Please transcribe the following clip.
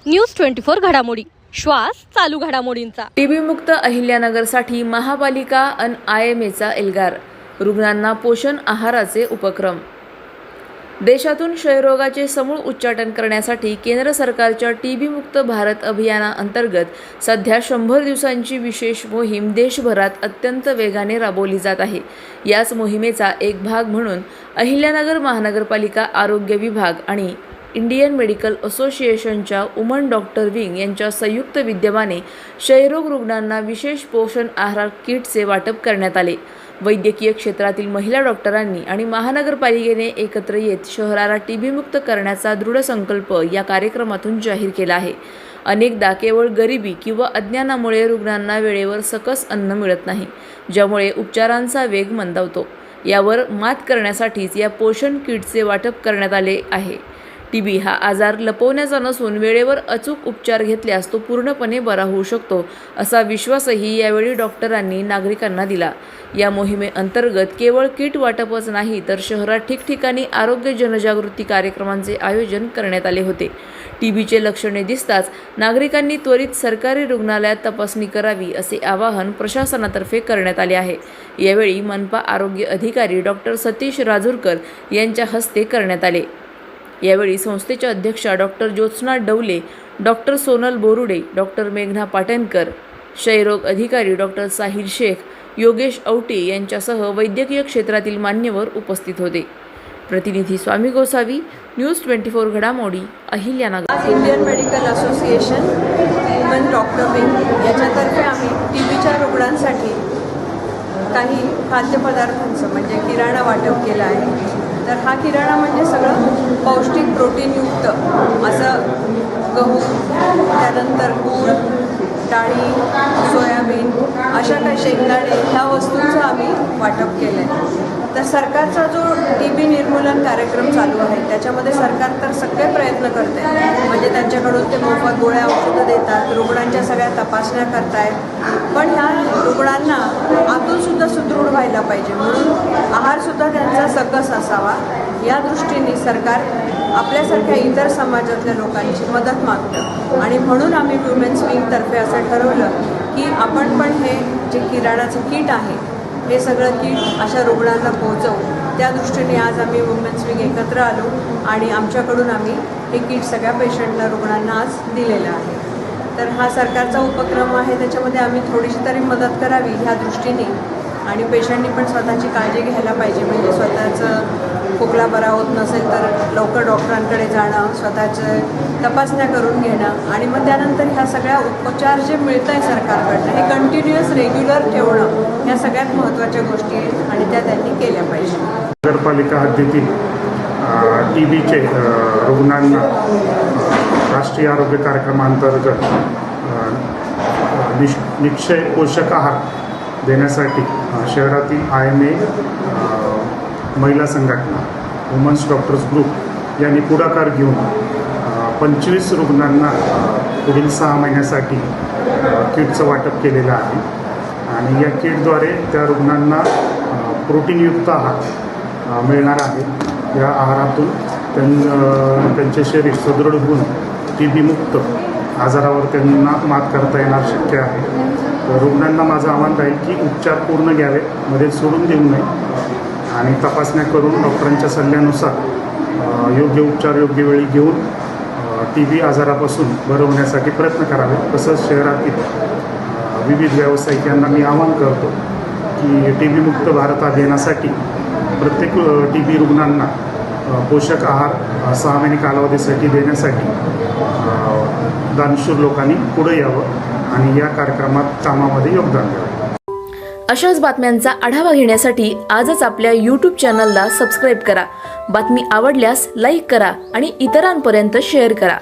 News 24 घडामोडी, श्वास चालू घडामोडींचा। टीबी मुक्त अहिल्यानगरसाठी महापालिका अन IMAचा एल्गार, रुग्णांना पोषण आहाराचे उपक्रम। देशातून क्षयरोगाचे समूळ उच्चाटन करण्यासाठी केंद्र सरकारच्या टीबी मुक्त भारत अभियानाअंतर्गत सध्या 100 दिवसांची विशेष मोहीम देशभरात अत्यंत वेगाने राबवली जात आहे। याच मोहिमेचा एक भाग म्हणून अहिल्यानगर महानगरपालिका आरोग्य विभाग आणि इंडियन मेडिकल असोसिएशनच्या वुमन डॉक्टर विंग यांच्या संयुक्त विद्यमाने क्षयरोग रुग्णांना विशेष पोषण आहार किटचे वाटप करण्यात आले। वैद्यकीय क्षेत्रातील महिला डॉक्टरांनी आणि महानगरपालिकेने एकत्र येत शहराला टीबी मुक्त करण्याचा दृढ संकल्प या कार्यक्रमातून जाहीर केला आहे। अनेकदा केवळ गरिबी किंवा अज्ञानामुळे रुग्णांना वेळेवर सकस अन्न मिळत नाही, ज्यामुळे उपचारांचा वेग मंदावतो। यावर मात करण्यासाठीच या पोषण किटचे वाटप करण्यात आले आहे। टीबी हा आजार लपवण्याचा नसून वेळेवर अचूक उपचार घेतल्यास तो पूर्णपणे बरा होऊ शकतो, असा विश्वासही यावेळी डॉक्टरांनी नागरिकांना दिला। या मोहिमेअंतर्गत केवळ किट वाटपच नाही तर शहरात ठिकठिकाणी आरोग्य जनजागृती कार्यक्रमांचे आयोजन करण्यात आले होते। टीबीचे लक्षणे दिसताच नागरिकांनी त्वरित सरकारी रुग्णालयात तपासणी करावी, असे आवाहन प्रशासनातर्फे करण्यात आले आहे। यावेळी मनपा आरोग्य अधिकारी डॉक्टर सतीश राजूरकर यांच्या हस्ते करण्यात आले। यावेळी संस्थेच्या अध्यक्षा doctor Jyotsna Dawale, doctor Sonal Borude, doctor मेघना पाटणकर, क्षयरोग अधिकारी डॉक्टर साहिल शेख, योगेश औटे यांच्यासह वैद्यकीय क्षेत्रातील मान्यवर उपस्थित होते। प्रतिनिधी स्वामी गोसावी, न्यूज 24 घडामोडी, Ahilyanagar. Indian medical association woman doctor wing याच्यातर्फे आम्ही टीबीच्या रुग्णांसाठी काही खाद्यपदार्थांचं म्हणजे किराणा वाटप केला आहे। तर हा किराणा म्हणजे सगळं पौष्टिक प्रोटीनयुक्त असं गहू, त्यानंतर गूळ, डाळी, सोयाबीन अशा काही शेंगदाणे ह्या वस्तूंचं आम्ही वाटप केलं आहे। तर सरकारचा जो टीबी निर्मूलन कार्यक्रम चालू आहे त्याच्यामध्ये सरकार तर सगळे प्रयत्न करते, म्हणजे त्यांच्याकडून ते मोफत गोळ्या औषधं देतात, रुग्णांच्या सगळ्या तपासण्या करतायत, पण ह्या रुग्णांना आतूनसुद्धा सुदृढ व्हायला पाहिजे म्हणून आहारसुद्धा त्यांचा सकस असावा, या दृष्टीने सरकार आपल्यासारख्या इतर समाजातल्या लोकांची मदत मागतं। आणि म्हणून आम्ही वुमेन्स विंगतर्फे असं ठरवलं की आपण पण हे जे किराणाचं किट आहे हे सगळं किट अशा रुग्णांना पोहोचवू, त्या दृष्टीने आज आम्ही वुमेन्स विंग एकत्र आलो आणि आमच्याकडून आम्ही हे किट सगळ्या पेशंटला रुग्णांना आज दिलेलं आहे। तर हा सरकारचा उपक्रम आहे, त्याच्यामध्ये आम्ही थोडीशी तरी मदत करावी ह्या दृष्टीने, आणि पेशंटनी पण स्वतःची काळजी घ्यायला पाहिजे, म्हणजे स्वतःचं खोकला बरा होत नसेल तर लवकर डॉक्टरांकडे जाणं, स्वतःचं तपासण्या करून घेणं, आणि मग त्यानंतर ह्या सगळ्या उपचार जे मिळत आहे सरकारकडनं हे कंटिन्युअस रेग्युलर ठेवणं, ह्या सगळ्यात महत्त्वाच्या गोष्टी आहेत आणि त्या त्यांनी केल्या पाहिजे। नगरपालिका हद्दीतील टीबीचे रुग्णांना राष्ट्रीय आरोग्य कार्यक्रमांतर्गत निक्षय पोषक आहार देण्यासाठी शहरातील IMA महिला संघटना, वुमन्स डॉक्टर्स ग्रुप यांनी पुढाकार घेऊन 25 रुग्णांना पुढील 6 महिन्यासाठी किटचं वाटप केलेलं आहे। आणि या किटद्वारे त्या रुग्णांना प्रोटीनयुक्त आहार मिळणार आहे। या आहारातून त्यांचे शरीर सुदृढ होऊन टीबी मुक्त आजारावर त्यांना मात करता येणार शक्य आहे। तर रुग्णांना माझं आव्हान राहील की उपचार पूर्ण घ्यावे, मध्ये सोडून देऊ नये, आणि तपासण्या करून डॉक्टरांच्या सल्ल्यानुसार योग्य उपचार योग्य वेळी घेऊन टीबी आजारापासून बरं होण्यासाठी प्रयत्न करावे। तसंच शहरातील विविध व्यावसायिकांना मी आवाहन करतो की टीबी मुक्त भारत अभियानासाठी प्रत्येक टीबी रुग्णांना पोषक आहार 6 महिने कालावधीसाठी देण्यासाठी दानशूर लोकांनी पुढे यावं आणि या कार्यक्रमात कामामध्ये योगदान द्यावं। अशाच बातम्यांचा आढावा घेण्यासाठी आजच आपल्या YouTube चॅनलला सबस्क्राईब करा। बातमी आवडल्यास लाईक करा आणि इतरांपर्यंत शेअर करा।